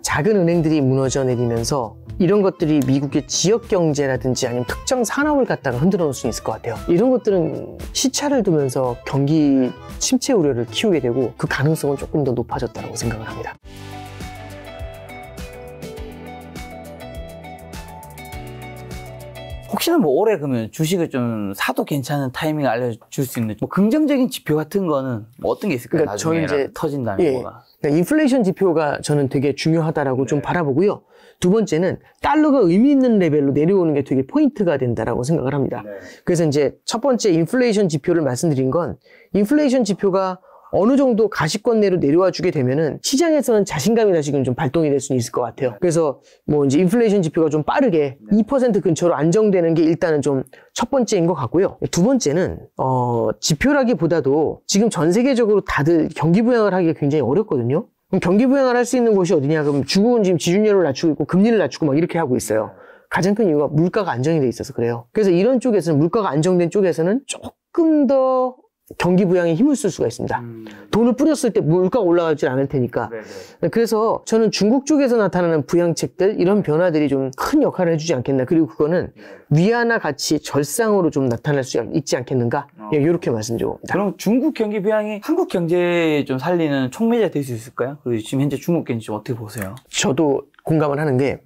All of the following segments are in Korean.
작은 은행들이 무너져 내리면서 이런 것들이 미국의 지역 경제라든지 아니면 특정 산업을 갖다가 흔들어 놓을 수 있을 것 같아요. 이런 것들은 시차를 두면서 경기 침체 우려를 키우게 되고 그 가능성은 조금 더 높아졌다고 생각을 합니다. 혹시나 뭐 올해 그러면 주식을 좀 사도 괜찮은 타이밍을 알려줄 수 있는 뭐 긍정적인 지표 같은 거는 뭐 어떤 게 있을까요? 그러니까 나중에 저는 이제 터진다는 거가. 그러니까 인플레이션 지표가 저는 되게 중요하다라고 좀 바라보고요. 두 번째는 달러가 의미 있는 레벨로 내려오는 게 되게 포인트가 된다라고 생각을 합니다. 그래서 이제 첫 번째 인플레이션 지표를 말씀드린 건 인플레이션 지표가 어느 정도 가시권 내로 내려와 주게 되면은 시장에서는 자신감이 다시금 좀 발동이 될 수는 있을 것 같아요. 그래서 뭐 이제 인플레이션 지표가 좀 빠르게 2% 근처로 안정되는 게 일단은 좀 첫 번째인 것 같고요. 두 번째는 지표라기보다도 지금 전 세계적으로 다들 경기 부양을 하기가 굉장히 어렵거든요. 그럼 경기 부양을 할 수 있는 곳이 어디냐? 그럼 중국은 지금 지준율을 낮추고 있고 금리를 낮추고 막 이렇게 하고 있어요. 가장 큰 이유가 물가가 안정이 돼 있어서 그래요. 그래서 이런 쪽에서는 물가가 안정된 쪽에서는 조금 더 경기 부양에 힘을 쓸 수가 있습니다. 돈을 뿌렸을 때 물가가 올라가지 않을 테니까. 그래서 저는 중국 쪽에서 나타나는 부양책들 이런 변화들이 좀 큰 역할을 해주지 않겠나. 그리고 그거는 위안화 가치 절상으로 좀 나타날 수 있지 않겠는가. 이렇게 말씀드립니다. 그럼 중국 경기 부양이 한국 경제에 좀 살리는 촉매자 될 수 있을까요? 그리고 지금 현재 중국 경제 좀 어떻게 보세요? 저도 공감을 하는 게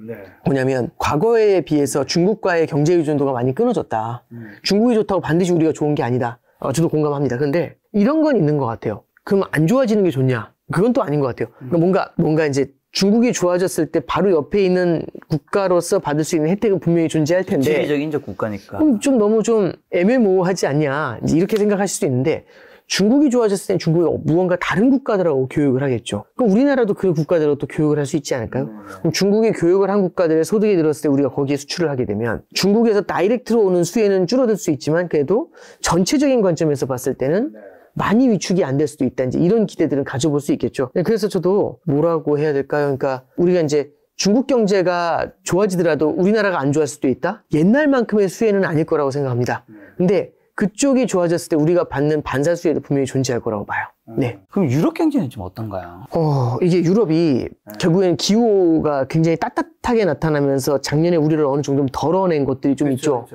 뭐냐면 과거에 비해서 중국과의 경제 의존도가 많이 끊어졌다. 중국이 좋다고 반드시 우리가 좋은 게 아니다. 저도 공감합니다. 근데 이런 건 있는 것 같아요. 그럼 안 좋아지는 게 좋냐? 그건 또 아닌 것 같아요. 그러니까 뭔가 이제 중국이 좋아졌을 때 바로 옆에 있는 국가로서 받을 수 있는 혜택은 분명히 존재할 텐데 지리적 인접 국가니까 그럼 좀 너무 좀 애매모호하지 않냐 이렇게 생각하실 수도 있는데 중국이 좋아졌을 땐 중국이 무언가 다른 국가들하고 교육을 하겠죠. 그럼 우리나라도 그 국가들하고 또 교육을 할 수 있지 않을까요? 그럼 중국이 교육을 한 국가들의 소득이 늘었을 때 우리가 거기에 수출을 하게 되면 중국에서 다이렉트로 오는 수혜는 줄어들 수 있지만 그래도 전체적인 관점에서 봤을 때는 많이 위축이 안 될 수도 있다. 이제 이런 기대들은 가져볼 수 있겠죠. 그래서 저도 뭐라고 해야 될까요? 그러니까 우리가 이제 중국 경제가 좋아지더라도 우리나라가 안 좋아질 수도 있다? 옛날만큼의 수혜는 아닐 거라고 생각합니다. 근데 그쪽이 좋아졌을 때 우리가 받는 반사 수혜도 분명히 존재할 거라고 봐요. 네. 그럼 유럽 경제는 좀 어떤가요? 이게 유럽이 결국에는 기후가 굉장히 따뜻하게 나타나면서 작년에 우리를 어느 정도 덜어낸 것들이 좀 있죠.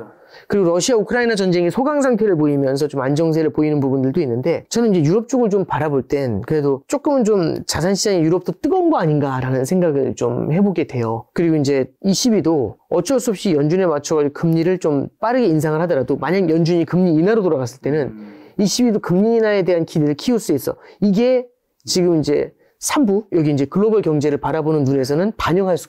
그리고 러시아 우크라이나 전쟁이 소강 상태를 보이면서 좀 안정세를 보이는 부분들도 있는데 저는 이제 유럽 쪽을 좀 바라볼 땐 그래도 조금은 좀 자산시장이 유럽도 뜨거운 거 아닌가라는 생각을 좀 해보게 돼요. 그리고 이제 ECB도 어쩔 수 없이 연준에 맞춰가지고 금리를 좀 빠르게 인상을 하더라도 만약 연준이 금리 인하로 돌아갔을 때는 ECB도 금리 인하에 대한 기대를 키울 수 있어. 이게 지금 이제 3부, 여기 이제 글로벌 경제를 바라보는 눈에서는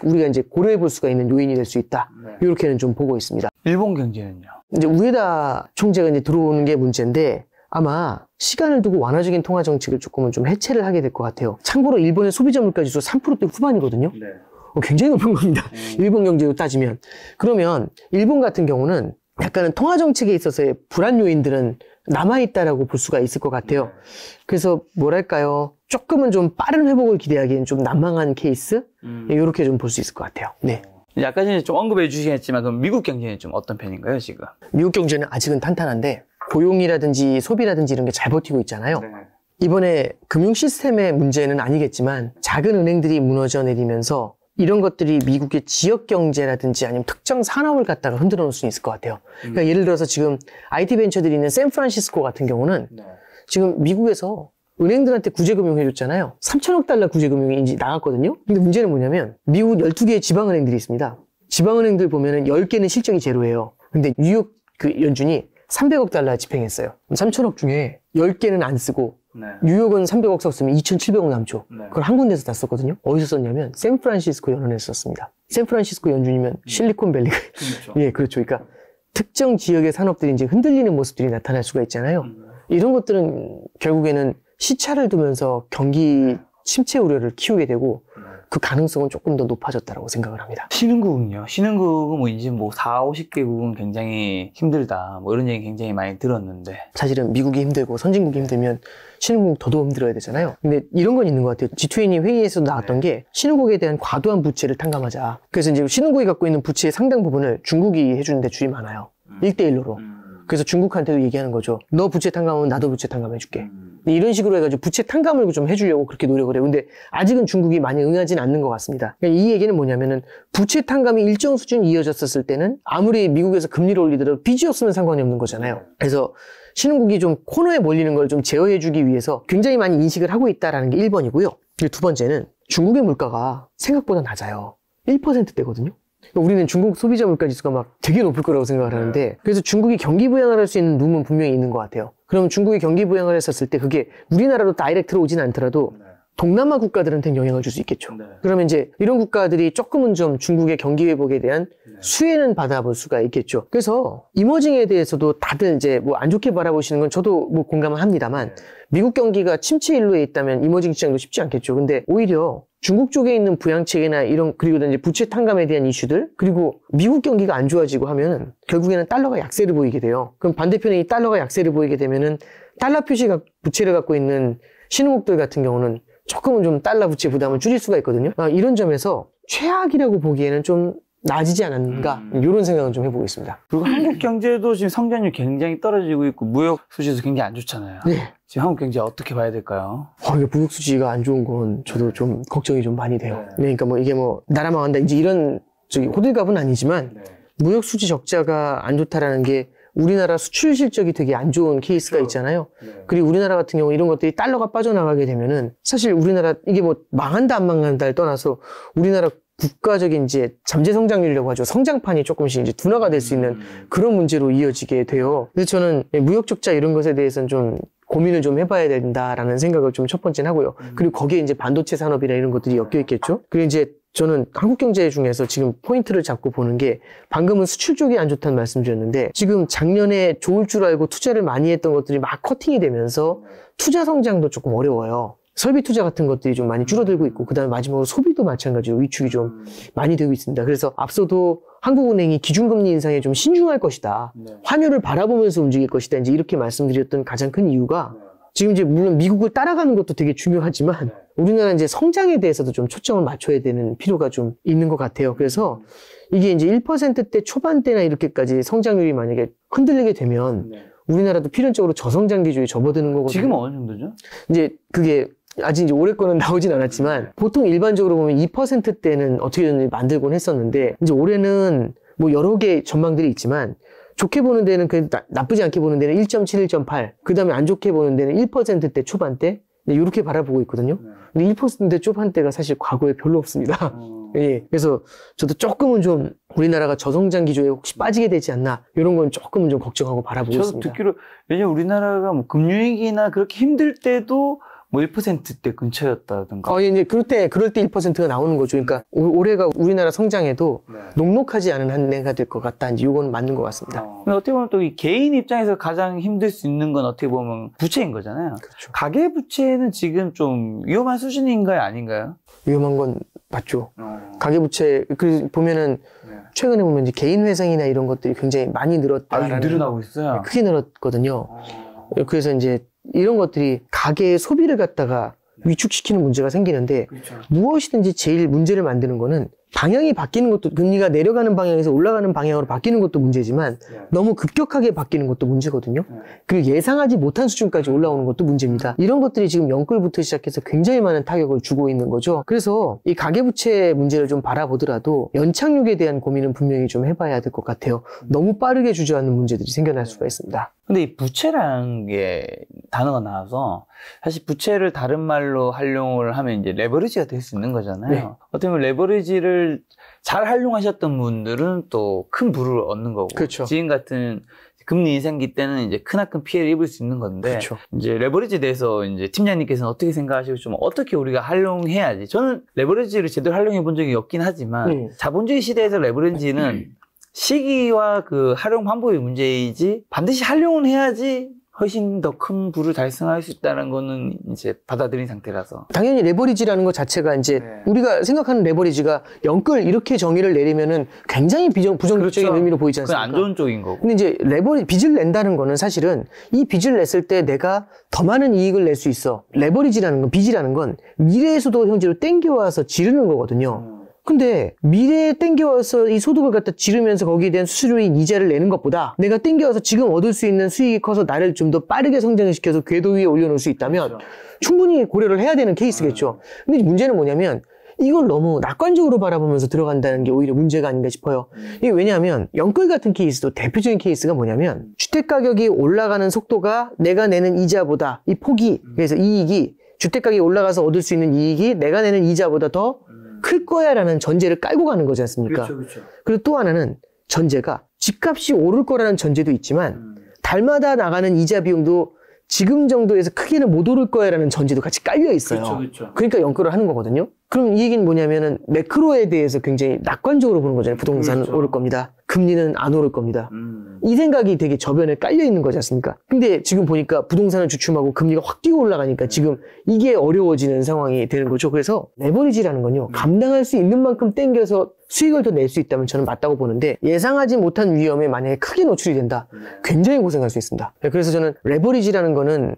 우리가 이제 고려해 볼 수가 있는 요인이 될 수 있다. 이렇게는 좀 보고 있습니다. 일본 경제는요? 이제 우에다 총재가 이제 들어오는 게 문제인데 아마 시간을 두고 완화적인 통화 정책을 조금은 좀 해체를 하게 될 것 같아요. 참고로 일본의 소비자 물가 지수 3%대 후반이거든요. 굉장히 높은 겁니다. 일본 경제로 따지면. 그러면 일본 같은 경우는 약간은 통화 정책에 있어서의 불안 요인들은 남아있다라고 볼 수가 있을 것 같아요. 그래서 뭐랄까요. 조금은 좀 빠른 회복을 기대하기엔 좀 난망한 케이스? 이렇게 좀 볼 수 있을 것 같아요. 네. 아까 전에 좀 언급해 주시겠지만 그럼 미국 경제는 좀 어떤 편인가요, 지금? 미국 경제는 아직은 탄탄한데 고용이라든지 소비라든지 이런 게 잘 버티고 있잖아요. 이번에 금융 시스템의 문제는 아니겠지만 작은 은행들이 무너져 내리면서 이런 것들이 미국의 지역 경제라든지 아니면 특정 산업을 갖다가 흔들어 놓을 수 있을 것 같아요. 그러니까 예를 들어서 지금 IT 벤처들이 있는 샌프란시스코 같은 경우는 지금 미국에서 은행들한테 구제금융 해줬잖아요. 3천억 달러 구제금융이 이제 나갔거든요. 근데 문제는 뭐냐면 미국 12개의 지방은행들이 있습니다. 지방은행들 보면은 10개는 실적이 제로예요. 근데 뉴욕 그 연준이 300억 달러 집행했어요. 3천억 중에 10개는 안 쓰고 뉴욕은 300억 썼으면 2,700억 남죠. 그걸 한 군데서 다 썼거든요. 어디서 썼냐면 샌프란시스코 연원에서 썼습니다. 샌프란시스코 연준이면 실리콘밸리가 예, 그렇죠. 그러니까 특정 지역의 산업들이 이제 흔들리는 모습들이 나타날 수가 있잖아요. 이런 것들은 결국에는 시차를 두면서 경기 침체 우려를 키우게 되고 그 가능성은 조금 더 높아졌다고 생각을 합니다. 신흥국은요? 신흥국은 뭐 이제 뭐 4, 50개국은 굉장히 힘들다. 뭐 이런 얘기 굉장히 많이 들었는데. 사실은 미국이 힘들고 선진국이 힘들면 신흥국 더더욱 힘들어야 되잖아요. 근데 이런 건 있는 것 같아요. G20 회의에서도 나왔던 게 신흥국에 대한 과도한 부채를 탕감하자. 그래서 이제 신흥국이 갖고 있는 부채의 상당 부분을 중국이 해주는 데 줄이 많아요. 1대1로. 그래서 중국한테도 얘기하는 거죠. 너 부채 탕감하면 나도 부채 탕감해줄게. 이런 식으로 해가지고 부채 탕감을 좀 해주려고 그렇게 노력을 해요. 근데 아직은 중국이 많이 응하진 않는 것 같습니다. 그러니까 이 얘기는 뭐냐면은 부채 탕감이 일정 수준 이어졌었을 때는 아무리 미국에서 금리를 올리더라도 빚이 없으면 상관이 없는 거잖아요. 그래서 신흥국이 좀 코너에 몰리는 걸 좀 제어해주기 위해서 굉장히 많이 인식을 하고 있다는 게 1번이고요. 그리고 두 번째는 중국의 물가가 생각보다 낮아요. 1%대거든요. 우리는 중국 소비자 물가지수가 막 되게 높을 거라고 생각을 하는데, 그래서 중국이 경기 부양을 할 수 있는 룸은 분명히 있는 것 같아요. 그럼 중국이 경기 부양을 했었을 때 그게 우리나라로 다이렉트로 오진 않더라도 동남아 국가들한테는 영향을 줄 수 있겠죠. 그러면 이제 이런 국가들이 조금은 좀 중국의 경기 회복에 대한 수혜는 받아볼 수가 있겠죠. 그래서 이머징에 대해서도 다들 이제 뭐 안 좋게 바라보시는 건 저도 뭐 공감을 합니다만, 미국 경기가 침체 일로에 있다면 이머징 시장도 쉽지 않겠죠. 근데 오히려 중국 쪽에 있는 부양책이나 이런, 그리고 이제 부채 탕감에 대한 이슈들, 그리고 미국 경기가 안 좋아지고 하면 결국에는 달러가 약세를 보이게 돼요. 그럼 반대편에 이 달러가 약세를 보이게 되면은 달러 표시 부채를 갖고 있는 신흥국들 같은 경우는 조금은 좀 달러 부채 부담을 줄일 수가 있거든요. 이런 점에서 최악이라고 보기에는 좀 나아지지 않았는가, 이런 생각은 좀 해보고 있습니다. 그리고 한국 경제도 지금 성장률 굉장히 떨어지고 있고 무역 수지도 굉장히 안 좋잖아요. 네. 지금 한국 경제 어떻게 봐야 될까요? 이게 무역 수지가 안 좋은 건 저도 좀 걱정이 좀 많이 돼요. 네. 그러니까 뭐 이게 뭐 나라 망한다 이제 이런 호들갑은 아니지만, 무역 수지 적자가 안 좋다라는 게 우리나라 수출 실적이 되게 안 좋은 케이스가 있잖아요. 그리고 우리나라 같은 경우 이런 것들이 달러가 빠져나가게 되면은 사실 우리나라 이게 뭐 망한다 안 망한다를 떠나서 우리나라 국가적인 이제 잠재 성장률이라고 하죠. 성장판이 조금씩 이제 둔화가 될 수 있는 그런 문제로 이어지게 돼요. 그래서 저는 무역 적자 이런 것에 대해서는 좀 고민을 좀 해봐야 된다라는 생각을 좀 첫 번째는 하고요. 그리고 거기에 이제 반도체 산업이나 이런 것들이 엮여 있겠죠. 그리고 이제 저는 한국 경제 중에서 지금 포인트를 잡고 보는 게, 방금은 수출 쪽이 안 좋다는 말씀드렸는데 지금 작년에 좋을 줄 알고 투자를 많이 했던 것들이 막 커팅이 되면서 투자 성장도 조금 어려워요. 설비 투자 같은 것들이 좀 많이 줄어들고 있고, 그 다음에 마지막으로 소비도 마찬가지로 위축이 좀 많이 되고 있습니다. 그래서 앞서도 한국은행이 기준금리 인상에 좀 신중할 것이다. 환율을 바라보면서 움직일 것이다. 이제 이렇게 말씀드렸던 가장 큰 이유가, 지금 이제 물론 미국을 따라가는 것도 되게 중요하지만 우리나라 이제 성장에 대해서도 좀 초점을 맞춰야 되는 필요가 좀 있는 것 같아요. 그래서 이게 이제 1%대 초반대나 이렇게까지 성장률이 만약에 흔들리게 되면 우리나라도 필연적으로 저성장 기조에 접어드는 거거든요. 지금은 어느 정도죠? 이제 그게 아직 이제 올해 거는 나오진 않았지만 보통 일반적으로 보면 2%대는 어떻게든 만들곤 했었는데, 이제 올해는 뭐 여러 개 전망들이 있지만 좋게 보는 데는 나쁘지 않게 보는 데는 1.7, 1.8, 그 다음에 안 좋게 보는 데는 1%대 초반대, 이렇게 바라보고 있거든요. 근데 1%대 초반대가 사실 과거에 별로 없습니다. 예, 그래서 저도 조금은 좀 우리나라가 저성장 기조에 혹시 빠지게 되지 않나, 이런 건 조금은 좀 걱정하고 바라보고 저도 있습니다. 듣기로, 왜냐면 우리나라가 뭐 금융위기나 그렇게 힘들 때도 뭐 1%대 근처였다든가. 이제 그럴 때 1%가 나오는 거죠. 그러니까 올해가 우리나라 성장에도 녹록하지 않은 한 해가 될 것 같다. 이제 요거는 맞는 것 같습니다. 근데 어떻게 보면 또 이 개인 입장에서 가장 힘들 수 있는 건 어떻게 보면 부채인 거잖아요. 그렇죠. 가계 부채는 지금 좀 위험한 수준인가요, 아닌가요? 위험한 건 맞죠. 가계부채, 보면은 최근에 보면 이제 개인 회생이나 이런 것들이 굉장히 많이 늘었다라는, 늘어나고 있어요. 크게 늘었거든요. 그래서 이제 이런 것들이 가계의 소비를 갖다가 위축시키는 문제가 생기는데, 그렇죠. 무엇이든지 제일 문제를 만드는 거는 방향이 바뀌는 것도, 금리가 내려가는 방향에서 올라가는 방향으로 바뀌는 것도 문제지만 너무 급격하게 바뀌는 것도 문제거든요. 그리고 예상하지 못한 수준까지 올라오는 것도 문제입니다. 이런 것들이 지금 연끌부터 시작해서 굉장히 많은 타격을 주고 있는 거죠. 그래서 이 가계부채 문제를 좀 바라보더라도 연착륙에 대한 고민은 분명히 좀 해봐야 될 것 같아요. 너무 빠르게 주저앉는 문제들이 생겨날 수가 있습니다. 근데 이 부채라는 게 단어가 나와서, 사실 부채를 다른 말로 활용을 하면 이제 레버리지가 될 수 있는 거잖아요. 네. 어떻게 보면 레버리지를 잘 활용하셨던 분들은 또 큰 부를 얻는 거고, 그렇죠. 지금 같은 금리 인상기 때는 이제 크나큰 피해를 입을 수 있는 건데, 그렇죠. 이제 레버리지에 대해서 이제 팀장님께서는 어떻게 생각하시고, 좀 어떻게 우리가 활용해야지? 저는 레버리지를 제대로 활용해 본 적이 없긴 하지만 자본주의 시대에서 레버리지는 시기와 그 활용 방법이 문제이지, 반드시 활용은 해야지 훨씬 더 큰 부를 달성할 수 있다는 거는 이제 받아들인 상태라서. 당연히 레버리지라는 것 자체가 이제 우리가 생각하는 레버리지가 영끌 이렇게 정의를 내리면은 굉장히 부정적인 그렇죠. 의미로 보이지 않습니까? 그건 안 좋은 쪽인 거고. 근데 이제 빚을 낸다는 거는 사실은 이 빚을 냈을 때 내가 더 많은 이익을 낼 수 있어. 레버리지라는 건, 빚이라는 건 미래에서도 형제로 땡겨와서 지르는 거거든요. 근데 미래에 땡겨와서 이 소득을 갖다 지르면서 거기에 대한 수수료인 이자를 내는 것보다 내가 땡겨와서 지금 얻을 수 있는 수익이 커서 나를 좀 더 빠르게 성장시켜서 궤도 위에 올려놓을 수 있다면 그렇죠. 충분히 고려를 해야 되는 케이스겠죠. 근데 문제는 뭐냐면 이걸 너무 낙관적으로 바라보면서 들어간다는 게 오히려 문제가 아닌가 싶어요. 이게 왜냐하면 영끌 같은 케이스도 대표적인 케이스가 뭐냐면 주택가격이 올라가는 속도가 내가 내는 이자보다 이 폭이 그래서 이익이 주택가격이 올라가서 얻을 수 있는 이익이 내가 내는 이자보다 더 클 거야라는 전제를 깔고 가는 거지 않습니까? 그렇죠. 그리고 또 하나는 전제가 집값이 오를 거라는 전제도 있지만 달마다 나가는 이자 비용도 지금 정도에서 크게는 못 오를 거야라는 전제도 같이 깔려 있어요. 그렇죠. 그러니까 연끌을 하는 거거든요. 그럼 이 얘기는 뭐냐면은 매크로에 대해서 굉장히 낙관적으로 보는 거잖아요. 부동산은 그렇죠. 오를 겁니다. 금리는 안 오를 겁니다. 이 생각이 되게 저변에 깔려 있는 거지 않습니까? 근데 지금 보니까 부동산을 주춤하고 금리가 확 뛰고 올라가니까 지금 이게 어려워지는 상황이 되는 거죠. 그래서 레버리지라는 건요. 감당할 수 있는 만큼 땡겨서 수익을 더 낼 수 있다면 저는 맞다고 보는데 예상하지 못한 위험에 만약에 크게 노출이 된다. 굉장히 고생할 수 있습니다. 그래서 저는 레버리지라는 거는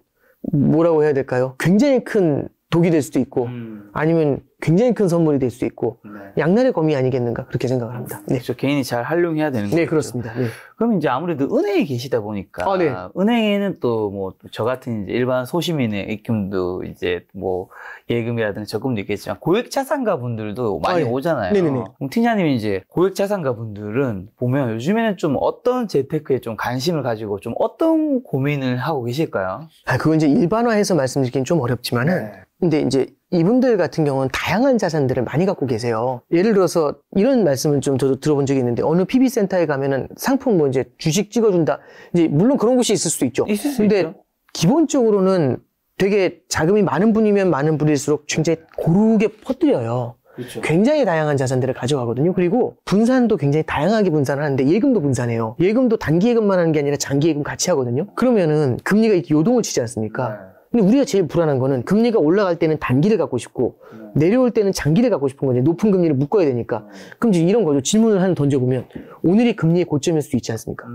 뭐라고 해야 될까요? 굉장히 큰 독이 될 수도 있고 아니면 굉장히 큰 선물이 될 수도 있고 양날의 검이 아니겠는가 그렇게 생각을 합니다. 네, 그렇죠. 개인이 잘 활용해야 되는 거죠. 네 그렇습니다. 네. 그럼 이제 아무래도 은행에 계시다 보니까 네. 은행에는 또 뭐 저 같은 이제 일반 소시민의 입금도 이제 뭐 예금이라든지 적금도 있겠지만 고액자산가 분들도 많이 네. 오잖아요. 네네네. 팀장님이 이제 고액자산가 분들은 보면 요즘에는 좀 어떤 재테크에 좀 관심을 가지고 좀 어떤 고민을 하고 계실까요? 그건 이제 일반화해서 말씀드리긴 좀 어렵지만은 근데 이제 이분들 같은 경우는 다양한 자산들을 많이 갖고 계세요. 예를 들어서 이런 말씀을 좀 저도 들어본 적이 있는데 어느 PB센터에 가면은 상품 뭐 이제 주식 찍어준다. 이제 물론 그런 곳이 있을 수도 있죠. 있을 수 근데 있죠. 기본적으로는 되게 자금이 많은 분이면 많은 분일수록 굉장히 고르게 퍼뜨려요. 그렇죠. 굉장히 다양한 자산들을 가져가거든요. 그리고 분산도 굉장히 다양하게 분산을 하는데 예금도 분산해요. 예금도 단기 예금만 하는 게 아니라 장기 예금 같이 하거든요. 그러면은 금리가 이렇게 요동을 치지 않습니까? 근데 우리가 제일 불안한 거는 금리가 올라갈 때는 단기를 갖고 싶고 내려올 때는 장기를 갖고 싶은 거지. 높은 금리를 묶어야 되니까. 그럼 이제 이런 거죠. 질문을 하나 던져보면 오늘이 금리의 고점일 수도 있지 않습니까?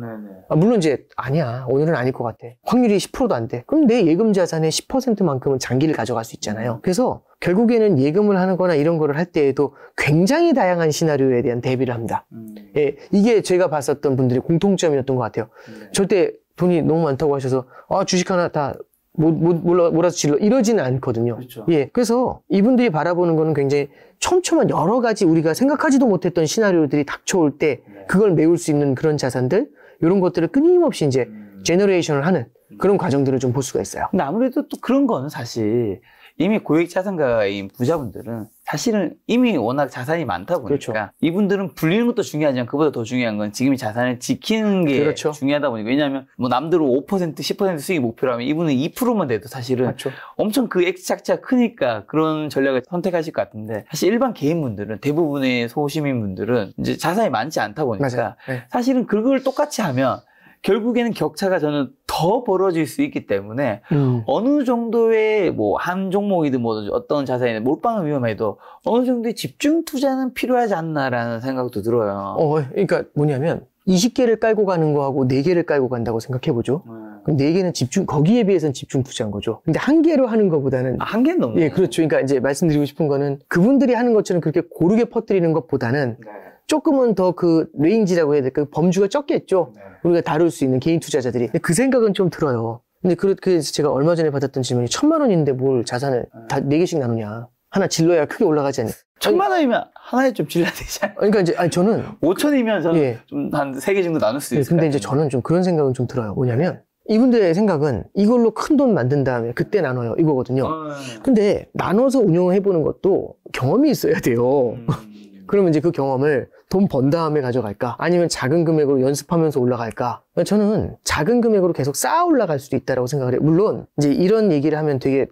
물론 이제 아니야. 오늘은 아닐 것 같아. 확률이 10%도 안 돼. 그럼 내 예금 자산의 10%만큼은 장기를 가져갈 수 있잖아요. 그래서 결국에는 예금을 하는 거나 이런 거를 할 때에도 굉장히 다양한 시나리오에 대한 대비를 합니다. 예, 이게 제가 봤었던 분들의 공통점이었던 것 같아요. 절대 돈이 너무 많다고 하셔서 주식 하나 다 몰아서 질러 이러지는 않거든요. 그렇죠. 예, 그래서 이분들이 바라보는 거는 굉장히 촘촘한 여러 가지 우리가 생각하지도 못했던 시나리오들이 닥쳐올 때 그걸 메울 수 있는 그런 자산들 이런 것들을 끊임없이 이제 제너레이션을 하는 그런 과정들을 좀 볼 수가 있어요. 근데 아무래도 또 그런 거는 사실 이미 고액자산가인 부자분들은 사실은 이미 워낙 자산이 많다 보니까 그렇죠. 이분들은 불리는 것도 중요하지만 그보다 더 중요한 건 지금 이 자산을 지키는 게 그렇죠. 중요하다 보니까 왜냐하면 뭐 남들은 5% 10% 수익이 목표라면 이분은 2%만 돼도 사실은 그렇죠. 엄청 그 액수 자체가 크니까 그런 전략을 선택하실 것 같은데 사실 일반 개인분들은 대부분의 소시민분들은 이제 자산이 많지 않다 보니까 맞아요. 네. 사실은 그걸 똑같이 하면 결국에는 격차가 저는 더 벌어질 수 있기 때문에 어느 정도의 뭐 한 종목이든 뭐 어떤 자산이든 몰빵을 위험해도 어느 정도의 집중 투자는 필요하지 않나라는 생각도 들어요. 그러니까 뭐냐면 20개를 깔고 가는 거하고 4개를 깔고 간다고 생각해보죠. 그럼 4개는 집중, 거기에 비해서는 집중 투자한 거죠. 근데 1개로 하는 것보다는. 한 개는 넘는 예, 그렇죠. 그러니까 이제 말씀드리고 싶은 거는 그분들이 하는 것처럼 그렇게 고르게 퍼뜨리는 것보다는 조금은 더 그 레인지라고 해야 될까요? 범주가 적겠죠. 우리가 다룰 수 있는 개인 투자자들이. 근데 그 생각은 좀 들어요. 근데 그래서 제가 얼마 전에 받았던 질문이 1,000만 원인데 뭘 자산을 다 4개씩 나누냐. 하나 질러야 크게 올라가지 않냐. 1,000만 원이면 하나에 좀 질러야 되지 않아요? 그러니까 이제, 저는. 5천이면 저는 예. 좀 한 3개 정도 나눌 수 있을 것 근데 같아요. 이제 저는 좀 그런 생각은 좀 들어요. 뭐냐면, 이분들의 생각은 이걸로 큰 돈 만든 다음에 그때 나눠요. 이거거든요. 근데 나눠서 운영해보는 것도 경험이 있어야 돼요. 그러면 이제 그 경험을 돈 번 다음에 가져갈까? 아니면 작은 금액으로 연습하면서 올라갈까? 저는 작은 금액으로 계속 쌓아 올라갈 수도 있다고 생각을 해요. 물론, 이제 이런 얘기를 하면 되게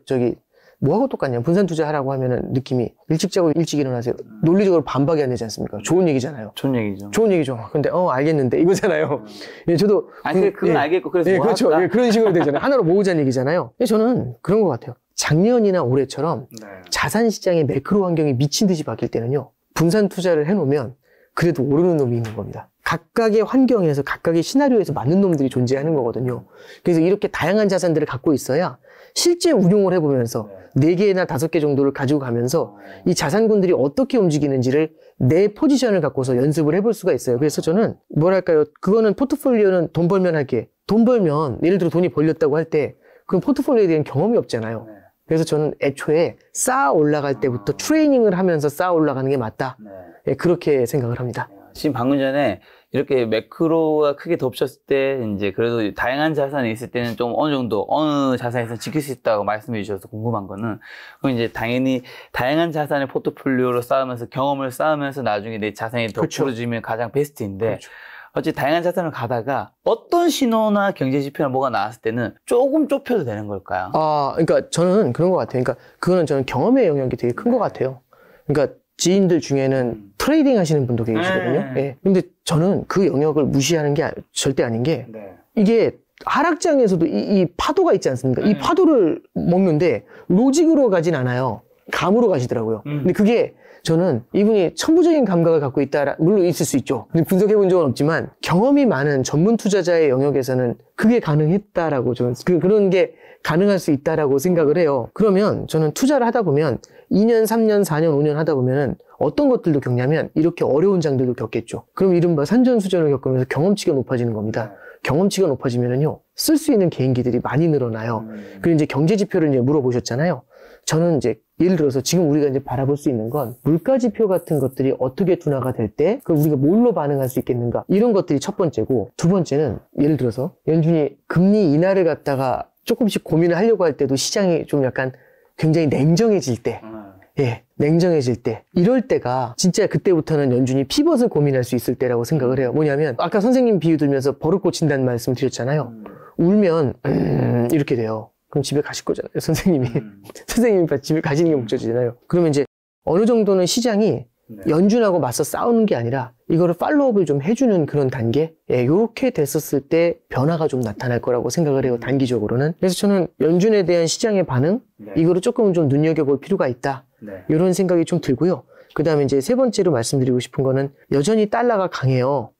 뭐하고 똑같냐. 분산 투자하라고 하면은 느낌이 일찍 자고 일찍 일어나세요. 논리적으로 반박이 안 되지 않습니까? 좋은 얘기잖아요. 좋은 얘기죠. 좋은 얘기죠. 근데, 알겠는데, 이거잖아요. 예, 저도. 그건 알겠고, 그래서 뭐 그렇죠. 할까? 예, 그런 식으로 되잖아요. 하나로 모으자는 얘기잖아요. 근데 저는 그런 것 같아요. 작년이나 올해처럼 자산 시장의 매크로 환경이 미친 듯이 바뀔 때는요. 분산 투자를 해놓으면 그래도 오르는 놈이 있는 겁니다. 각각의 환경에서 각각의 시나리오에서 맞는 놈들이 존재하는 거거든요. 그래서 이렇게 다양한 자산들을 갖고 있어야 실제 운용을 해보면서 4개나 5개 정도를 가지고 가면서 이 자산군들이 어떻게 움직이는지를 내 포지션을 갖고서 연습을 해볼 수가 있어요. 그래서 저는 뭐랄까요, 그거는 포트폴리오는 돈 벌면 할게. 돈 벌면 예를 들어 돈이 벌렸다고 할 때 그럼 포트폴리오에 대한 경험이 없잖아요. 그래서 저는 애초에 쌓아 올라갈 때부터 트레이닝을 하면서 쌓아 올라가는 게 맞다. 예, 그렇게 생각을 합니다. 지금 방금 전에 이렇게 매크로가 크게 덮쳤을 때 이제 그래도 다양한 자산이 있을 때는 좀 어느 정도 어느 자산에서 지킬 수 있다고 말씀해 주셔서 궁금한 거는, 그럼 이제 당연히 다양한 자산의 포트폴리오로 쌓으면서 경험을 쌓으면서 나중에 내 자산이 더 그렇죠. 부러지면 가장 베스트인데, 그렇죠. 어찌 다양한 자산을 가다가 어떤 신호나 경제 지표나 뭐가 나왔을 때는 조금 좁혀도 되는 걸까요? 그러니까 저는 그런 것 같아요. 그러니까 그거는 저는 경험의 영역이 되게 큰 것 같아요. 그러니까 지인들 중에는 트레이딩 하시는 분도 계시거든요. 예. 근데 저는 그 영역을 무시하는 게 절대 아닌 게, 이게 하락장에서도 이 파도가 있지 않습니까? 이 파도를 먹는데 로직으로 가진 않아요. 감으로 가시더라고요. 근데 그게 저는 이분이 천부적인 감각을 갖고 있다, 물론 있을 수 있죠. 근데 분석해 본 적은 없지만 경험이 많은 전문 투자자의 영역에서는 그게 가능했다라고 저는 그런 게 가능할 수 있다라고 생각을 해요. 그러면 저는 투자를 하다 보면 2년, 3년, 4년, 5년 하다 보면은 어떤 것들도 겪냐면 이렇게 어려운 장들도 겪겠죠. 그럼 이른바 산전수전을 겪으면서 경험치가 높아지는 겁니다. 경험치가 높아지면은요, 쓸 수 있는 개인기들이 많이 늘어나요. 그리고 이제 경제 지표를 이제 물어보셨잖아요. 저는 이제 예를 들어서 지금 우리가 이제 바라볼 수 있는 건 물가 지표 같은 것들이 어떻게 둔화가 될 때 그럼 우리가 뭘로 반응할 수 있겠는가, 이런 것들이 첫 번째고, 두 번째는 예를 들어서 연준이 금리 인하를 갖다가 조금씩 고민을 하려고 할 때도 시장이 좀 약간 굉장히 냉정해질 때, 예, 냉정해질 때, 이럴 때가 진짜 그때부터는 연준이 피벗을 고민할 수 있을 때라고 생각을 해요. 뭐냐면 아까 선생님 비유 들면서 버릇 고친다는 말씀 드렸잖아요. 울면 이렇게 돼요. 그럼 집에 가실 거잖아요, 선생님이. 선생님이 집에 가시는 게 목적이잖아요. 그러면 이제 어느 정도는 시장이 연준하고 맞서 싸우는 게 아니라 이거를 팔로우업을 좀 해주는 그런 단계, 예, 요렇게 됐었을 때 변화가 좀 나타날 거라고 생각을 해요, 단기적으로는. 그래서 저는 연준에 대한 시장의 반응, 이거를 조금 좀 눈여겨볼 필요가 있다, 이런 생각이 좀 들고요. 그 다음에 이제 세 번째로 말씀드리고 싶은 거는, 여전히 달러가 강해요.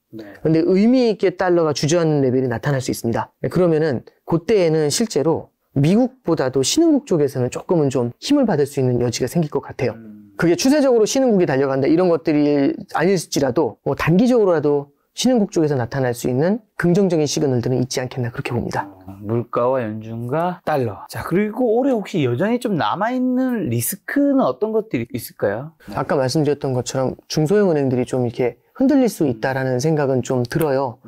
근데 의미 있게 달러가 주저하는 레벨이 나타날 수 있습니다. 그러면은 그때에는 실제로 미국보다도 신흥국 쪽에서는 조금은 좀 힘을 받을 수 있는 여지가 생길 것 같아요. 그게 추세적으로 신흥국이 달려간다, 이런 것들이 아닐지라도 뭐 단기적으로라도 신흥국 쪽에서 나타날 수 있는 긍정적인 시그널들은 있지 않겠나, 그렇게 봅니다. 물가와 연준과 달러. 자, 그리고 올해 혹시 여전히 좀 남아있는 리스크는 어떤 것들이 있을까요? 아까 말씀드렸던 것처럼 중소형 은행들이 좀 이렇게 흔들릴 수 있다라는 생각은 좀 들어요.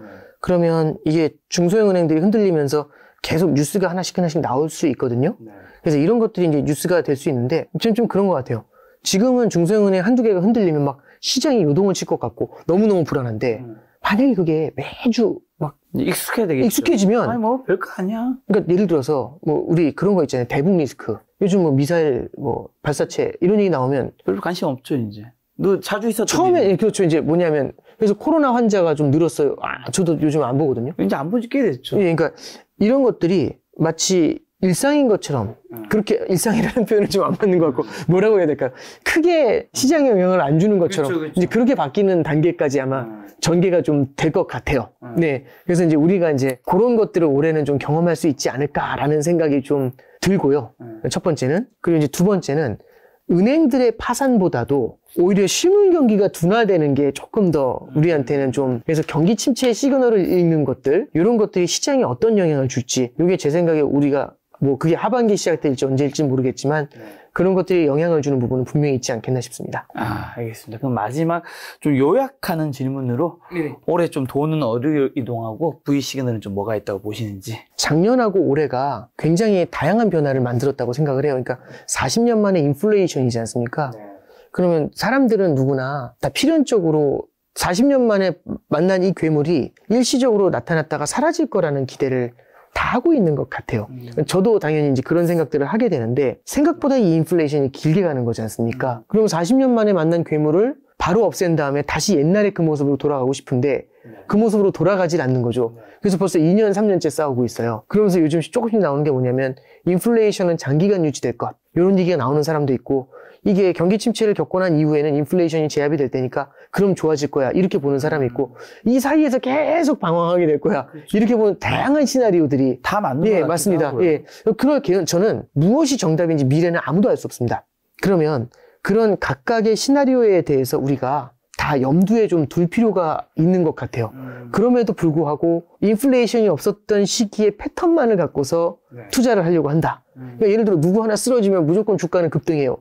그러면 이게 중소형 은행들이 흔들리면서 계속 뉴스가 하나씩 나올 수 있거든요. 그래서 이런 것들이 이제 뉴스가 될 수 있는데, 좀 그런 것 같아요. 지금은 중소형은행 한두 개가 흔들리면 막 시장이 요동을 칠 것 같고 너무너무 불안한데, 만약에 그게 매주 막 익숙해지면, 아니 뭐 별거 아니야. 그러니까 예를 들어서 뭐 우리 그런 거 있잖아요, 대북 리스크. 요즘 뭐 미사일 뭐 발사체 이런 얘기 나오면 별로 관심 없죠. 이제 너 자주 있었던 처음에 일이네. 그렇죠. 이제 뭐냐면, 그래서 코로나 환자가 좀 늘었어요. 저도 요즘 안 보거든요. 이제 안 본 지 꽤 됐죠. 예, 그러니까 이런 것들이 마치 일상인 것처럼, 그렇게 일상이라는 표현은 좀 안 맞는 것 같고, 뭐라고 해야 될까요? 크게 시장에 영향을 안 주는 것처럼, 그렇죠. 이제 그렇게 바뀌는 단계까지 아마 전개가 좀 될 것 같아요. 네. 그래서 이제 우리가 이제 그런 것들을 올해는 좀 경험할 수 있지 않을까라는 생각이 좀 들고요. 첫 번째는. 그리고 이제 두 번째는 은행들의 파산보다도 오히려 실물 경기가 둔화되는 게 조금 더 우리한테는 좀, 그래서 경기 침체의 시그널을 읽는 것들, 이런 것들이 시장에 어떤 영향을 줄지, 이게 제 생각에 우리가 뭐 그게 하반기 시작될지 언제일지 모르겠지만 그런 것들이 영향을 주는 부분은 분명히 있지 않겠나 싶습니다. 알겠습니다. 그럼 마지막 좀 요약하는 질문으로 올해 좀 돈은 어디로 이동하고 V 시그널은 좀 뭐가 있다고 보시는지. 작년하고 올해가 굉장히 다양한 변화를 만들었다고 생각을 해요. 그러니까 40년 만에 인플레이션이지 않습니까? 그러면 사람들은 누구나 다 필연적으로 40년 만에 만난 이 괴물이 일시적으로 나타났다가 사라질 거라는 기대를 다 하고 있는 것 같아요. 저도 당연히 이제 그런 생각들을 하게 되는데, 생각보다 이 인플레이션이 길게 가는 거지 않습니까? 그럼 40년 만에 만난 괴물을 바로 없앤 다음에 다시 옛날의 그 모습으로 돌아가고 싶은데 그 모습으로 돌아가질 않는 거죠. 그래서 벌써 2년, 3년째 싸우고 있어요. 그러면서 요즘 조금씩 나오는 게 뭐냐면, 인플레이션은 장기간 유지될 것, 이런 얘기가 나오는 사람도 있고, 이게 경기 침체를 겪고 난 이후에는 인플레이션이 제압이 될 테니까 그럼 좋아질 거야. 이렇게 보는 사람이 있고 이 사이에서 계속 방황하게 될 거야. 그렇죠. 이렇게 보는 다양한 시나리오들이 다 맞는 예, 것 맞습니다. 같아요. 예. 그렇게 저는 무엇이 정답인지 미래는 아무도 알 수 없습니다. 그러면 그런 각각의 시나리오에 대해서 우리가 다 염두에 좀 둘 필요가 있는 것 같아요. 그럼에도 불구하고 인플레이션이 없었던 시기의 패턴만을 갖고서 투자를 하려고 한다. 그러니까 예를 들어 누구 하나 쓰러지면 무조건 주가는 급등해요.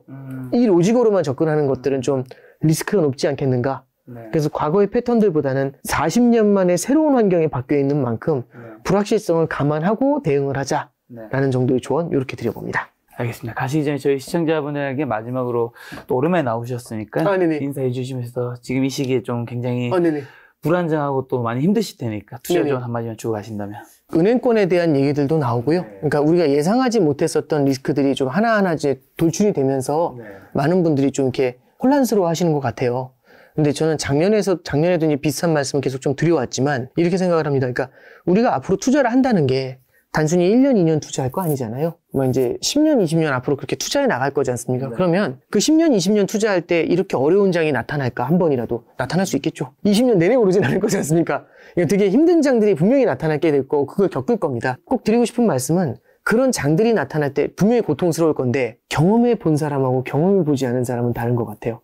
이 로직으로만 접근하는 것들은 좀 리스크가 높지 않겠는가? 그래서 과거의 패턴들보다는 40년 만에 새로운 환경에 바뀌어 있는 만큼 불확실성을 감안하고 대응을 하자라는 정도의 조언 이렇게 드려봅니다. 알겠습니다. 가시기 전에 저희 시청자분들에게 마지막으로 또 오랜만에 나오셨으니까 네네. 인사해 주시면서 지금 이 시기에 좀 굉장히 네네. 불안정하고 또 많이 힘드실 테니까 투자 네네. 좀 한마디만 주고 가신다면. 은행권에 대한 얘기들도 나오고요. 그러니까 우리가 예상하지 못했었던 리스크들이 좀 하나하나 이제 돌출이 되면서 많은 분들이 좀 이렇게 혼란스러워 하시는 것 같아요. 근데 저는 작년에도 이제 비슷한 말씀을 계속 좀 드려왔지만 이렇게 생각을 합니다. 그러니까 우리가 앞으로 투자를 한다는 게 단순히 1년, 2년 투자할 거 아니잖아요. 뭐 이제 10년, 20년 앞으로 그렇게 투자해 나갈 거지 않습니까? 그러면 그 10년, 20년 투자할 때 이렇게 어려운 장이 나타날까? 한 번이라도 나타날 수 있겠죠. 20년 내내 오르진 않을 거지 않습니까? 되게 힘든 장들이 분명히 나타나게 될 거고 그걸 겪을 겁니다. 꼭 드리고 싶은 말씀은 그런 장들이 나타날 때 분명히 고통스러울 건데 경험해 본 사람하고 경험해 보지 않은 사람은 다른 것 같아요.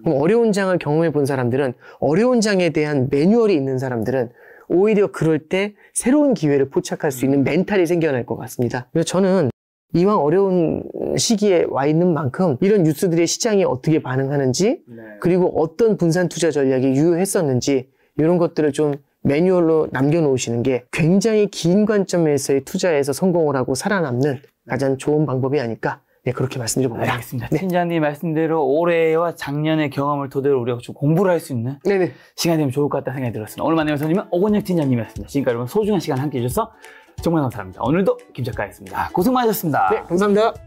그럼 어려운 장을 경험해 본 사람들은 어려운 장에 대한 매뉴얼이 있는 사람들은 오히려 그럴 때 새로운 기회를 포착할 수 있는 멘탈이 생겨날 것 같습니다. 그래서 저는 이왕 어려운 시기에 와 있는 만큼 이런 뉴스들의 시장이 어떻게 반응하는지 그리고 어떤 분산 투자 전략이 유효했었는지 이런 것들을 좀 매뉴얼로 남겨놓으시는 게 굉장히 긴 관점에서의 투자에서 성공을 하고 살아남는 가장 좋은 방법이 아닐까 그렇게 말씀드려봅니다. 알겠습니다. 팀장님 말씀대로 올해와 작년의 경험을 토대로 우리가 좀 공부를 할 수 있는 시간이 되면 좋을 것 같다는 생각이 들었습니다. 오늘 만난 선생님은 오건혁 팀장님이었습니다. 지금까지 여러분 소중한 시간 함께 해주셔서 정말 감사합니다. 오늘도 김 작가였습니다. 고생 많으셨습니다. 네, 감사합니다.